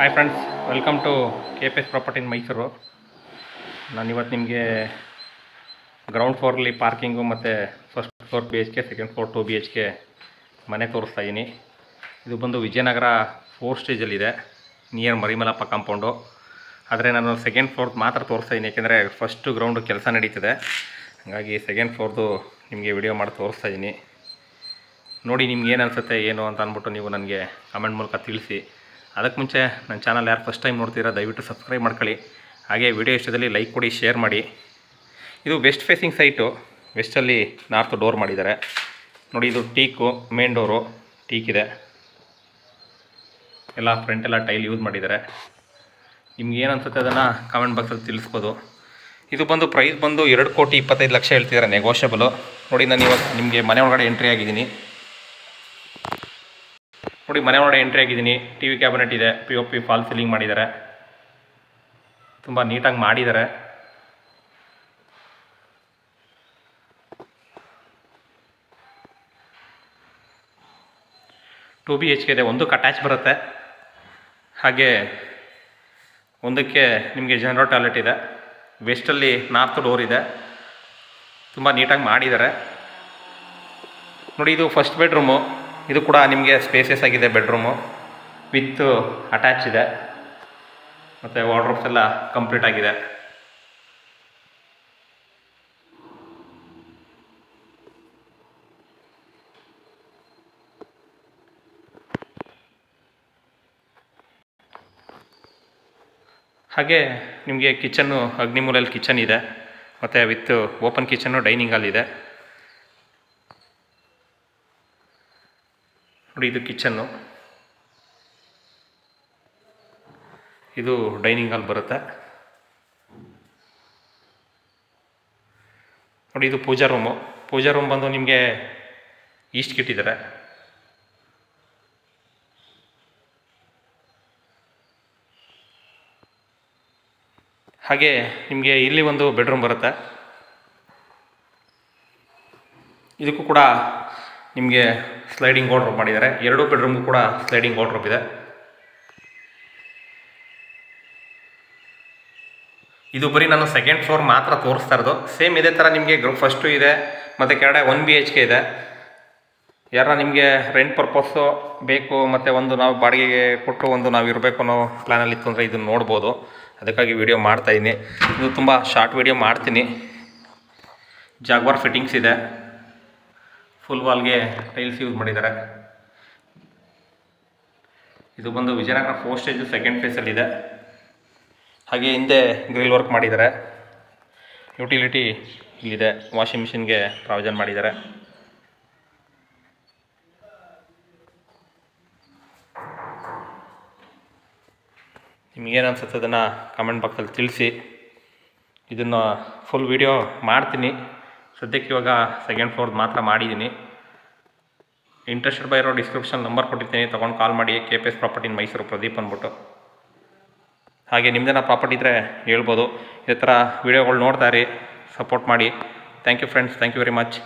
Hi friends, welcome to KPS property in Mysuru. ನಾನಿವತ್ತು ನಿಮಗೆ ground ಫ್ಲೋರಲ್ಲಿ ಪಾರ್ಕಿಂಗು ಮತ್ತು first floor BHK, second floor 2 BHK ಮನೆ ತೋರಿಸ್ತಾ ಇದ್ದೀನಿ. ಇದು ಬಂದು ವಿಜಯನಗರ 4 ಸ್ಟೇಜಲ್ಲಿದೆ, ನಿಯರ್ ಮರಿಮಲಪ್ಪ ಕಾಂಪೌಂಡು. ಆದರೆ ನಾನು ಸೆಕೆಂಡ್ ಫ್ಲೋರ್ ಮಾತ್ರ ತೋರಿಸ್ತಾ ಇದ್ದೀನಿ, ಯಾಕೆಂದರೆ ಫಸ್ಟು ಗ್ರೌಂಡು ಕೆಲಸ ನಡೀತಿದೆ. ಹಾಗಾಗಿ ಸೆಕೆಂಡ್ ಫ್ಲೋರ್ದು ನಿಮಗೆ ವಿಡಿಯೋ ಮಾಡಿ ತೋರಿಸ್ತಾ ಇದ್ದೀನಿ. ನೋಡಿ ನಿಮ್ಗೆ ಏನು ಅನಿಸುತ್ತೆ ಏನು ಅಂತ ಅಂದ್ಬಿಟ್ಟು ನೀವು ನನಗೆ ಕಮೆಂಟ್ ಮೂಲಕ ತಿಳಿಸಿ. ಅದಕ್ಕೆ ಮುಂಚೆ ನನ್ನ ಚಾನಲ್ ಯಾರು ಫಸ್ಟ್ ಟೈಮ್ ನೋಡ್ತೀರಾ ದಯವಿಟ್ಟು ಸಬ್ಸ್ಕ್ರೈಬ್ ಮಾಡ್ಕೊಳ್ಳಿ. ಹಾಗೆ ವಿಡಿಯೋ ಇಷ್ಟದಲ್ಲಿ ಲೈಕ್ ಕೊಡಿ, ಶೇರ್ ಮಾಡಿ. ಇದು ವೆಸ್ಟ್ ಫೇಸಿಂಗ್ ಸೈಟು, ವೆಸ್ಟಲ್ಲಿ ನಾರ್ತ್ ಡೋರ್ ಮಾಡಿದ್ದಾರೆ ನೋಡಿ. ಇದು ಟೀಕು, ಮೇನ್ ಡೋರು ಟೀಕ್ ಇದೆ, ಎಲ್ಲ ಫ್ರಂಟೆಲ್ಲ ಟೈಲ್ ಯೂಸ್ ಮಾಡಿದ್ದಾರೆ. ನಿಮ್ಗೆ ಏನು ಅನಿಸುತ್ತೆ ಅದನ್ನು ಕಾಮೆಂಟ್ ಬಾಕ್ಸಲ್ಲಿ ತಿಳಿಸ್ಬೋದು. ಇದು ಬಂದು ಪ್ರೈಸ್ ಬಂದು 2,25,00,000 ಹೇಳ್ತಿದ್ದಾರೆ, ನೆಗೋಷಿಯಬಲು. ನೋಡಿ ನಾನು ಇವಾಗ ನಿಮಗೆ ಮನೆ ಒಳಗಡೆ ಎಂಟ್ರಿ ಆಗಿದ್ದೀನಿ. ನೋಡಿ ಮನೆ ಒಳಗಡೆ ಎಂಟ್ರಿ ಆಗಿದ್ದೀನಿ. TV ಕ್ಯಾಬಿನೆಟ್ ಇದೆ, POP ಫಾಲ್ ಸೀಲಿಂಗ್ ಮಾಡಿದ್ದಾರೆ, ತುಂಬ ನೀಟಾಗಿ ಮಾಡಿದ್ದಾರೆ. ಟೂ BHK ಇದೆ, ಒಂದಕ್ಕೆ ಅಟ್ಯಾಚ್ ಬರುತ್ತೆ. ಹಾಗೆ ಒಂದಕ್ಕೆ ನಿಮಗೆ ಜನರಲ್ ಟಾಯ್ಲೆಟ್ ಇದೆ. ವೆಸ್ಟಲ್ಲಿ ನಾರ್ತ್ ಡೋರ್ ಇದೆ, ತುಂಬ ನೀಟಾಗಿ ಮಾಡಿದ್ದಾರೆ. ನೋಡಿ ಇದು ಫಸ್ಟ್ ಬೆಡ್ರೂಮು. ಇದು ಕೂಡ ನಿಮಗೆ ಸ್ಪೇಸಿಯಸ್ ಆಗಿದೆ ಬೆಡ್ರೂಮು, ವಿತ್ ಅಟ್ಯಾಚ್ ಇದೆ, ಮತ್ತು ವಾರ್ಡ್ರೋಬ್ಸ್ ಎಲ್ಲ ಕಂಪ್ಲೀಟ್ ಆಗಿದೆ. ಹಾಗೆ ನಿಮಗೆ ಕಿಚನ್ನು ಅಗ್ನಿಮೂಲೆಯಲ್ಲಿ ಕಿಚನ್ ಇದೆ, ಮತ್ತು with open kitchen dining hall ಇದೆ. ನೋಡಿ ಇದು ಕಿಚನ್ನು, ಇದು ಡೈನಿಂಗ್ ಹಾಲ್ ಬರುತ್ತೆ. ನೋಡಿ ಇದು ಪೂಜಾ ರೂಮು. ಪೂಜಾ ರೂಮ್ ಬಂದು ನಿಮಗೆ ಈಸ್ಟ್ ಇಟ್ಟಿದ್ದಾರೆ. ಹಾಗೆ ನಿಮಗೆ ಇಲ್ಲಿ ಒಂದು ಬೆಡ್ರೂಮ್ ಬರುತ್ತೆ. ಇದಕ್ಕೂ ಕೂಡ ನಿಮಗೆ ಸ್ಲೈಡಿಂಗ್ ವಾರ್ಡ್ರೋಬ್ ಮಾಡಿದ್ದಾರೆ. 2 ಬೆಡ್ರೂಮ್ಗೂ ಕೂಡ ಸ್ಲೈಡಿಂಗ್ ವಾರ್ಡ್ರೋಬ್ ಇದೆ. ಇದು ಬರೀ ನಾನು ಸೆಕೆಂಡ್ ಫ್ಲೋರ್ ಮಾತ್ರ ತೋರಿಸ್ತಾ ಇರೋದು. ಸೇಮ್ ಇದೇ ಥರ ನಿಮಗೆ ಫಸ್ಟು ಇದೆ, ಮತ್ತು ಕೆಳಗಡೆ 1 BHK ಇದೆ. ಯಾರ ನಿಮಗೆ ರೆಂಟ್ ಪರ್ಪಸ್ಸು ಬೇಕು, ಮತ್ತು ಒಂದು ನಾವು ಬಾಡಿಗೆಗೆ ಕೊಟ್ಟು ಒಂದು ನಾವು ಇರಬೇಕು ಅನ್ನೋ ಪ್ಲ್ಯಾನಲ್ಲಿ ಇತ್ತು ಅಂದರೆ ಇದನ್ನು ನೋಡ್ಬೋದು. ಅದಕ್ಕಾಗಿ ವಿಡಿಯೋ ಮಾಡ್ತಾಯಿದ್ದೀನಿ. ಇದು ತುಂಬ ಶಾರ್ಟ್ ವಿಡಿಯೋ ಮಾಡ್ತೀನಿ. ಜಾಗ್ವಾರ್ ಫಿಟ್ಟಿಂಗ್ಸ್ ಇದೆ, ಫುಲ್ ವಾಲ್ಗೆ ಟೈಲ್ಸ್ ಯೂಸ್ ಮಾಡಿದ್ದಾರೆ. ಇದು ಬಂದು ವಿಜಯನಗರ 4 ಸ್ಟೇಜು ಸೆಕೆಂಡ್ ಫೇಸಲ್ಲಿದೆ. ಹಾಗೆ ಹಿಂದೆ ಗ್ರಿಲ್ ವರ್ಕ್ ಮಾಡಿದ್ದಾರೆ. ಯುಟಿಲಿಟಿ ಇಲ್ಲಿದೆ, ವಾಷಿಂಗ್ ಮಿಷಿನ್ಗೆ ಪ್ರಾವಿಷನ್ ಮಾಡಿದ್ದಾರೆ. ನಿಮಗೇನು ಅನ್ಸುತ್ತೆ ಅದನ್ನು ಕಮೆಂಟ್ ಬಾಕ್ಸಲ್ಲಿ ತಿಳಿಸಿ. ಇದನ್ನು ಫುಲ್ ವಿಡಿಯೋ ಮಾಡ್ತೀನಿ. ಸದ್ಯಕ್ಕೆ ಇವಾಗ ಸೆಕೆಂಡ್ ಫ್ಲೋರ್ ಮಾತ್ರ ಮಾಡಿದ್ದೀನಿ. ಇಂಟ್ರೆಸ್ಟೆಡ್ ಬೈ ಇರೋ ಡಿಸ್ಕ್ರಿಪ್ಷನ್ ನಂಬರ್ ಕೊಟ್ಟಿರ್ತೀನಿ, ತೊಗೊಂಡು ಕಾಲ್ ಮಾಡಿ. KPS property in Mysuru, Pradeep ಅಂದ್ಬಿಟ್ಟು. ಹಾಗೆ ನಿಮ್ಮದೇನೋ ಪ್ರಾಪರ್ಟಿ ಇದ್ದರೆ ಹೇಳ್ಬೋದು. ಇದೇ ಥರ ವೀಡಿಯೋಗಳು ನೋಡ್ತಾ ಇರಿ, ಸಪೋರ್ಟ್ ಮಾಡಿ. Thank you friends, thank you very much.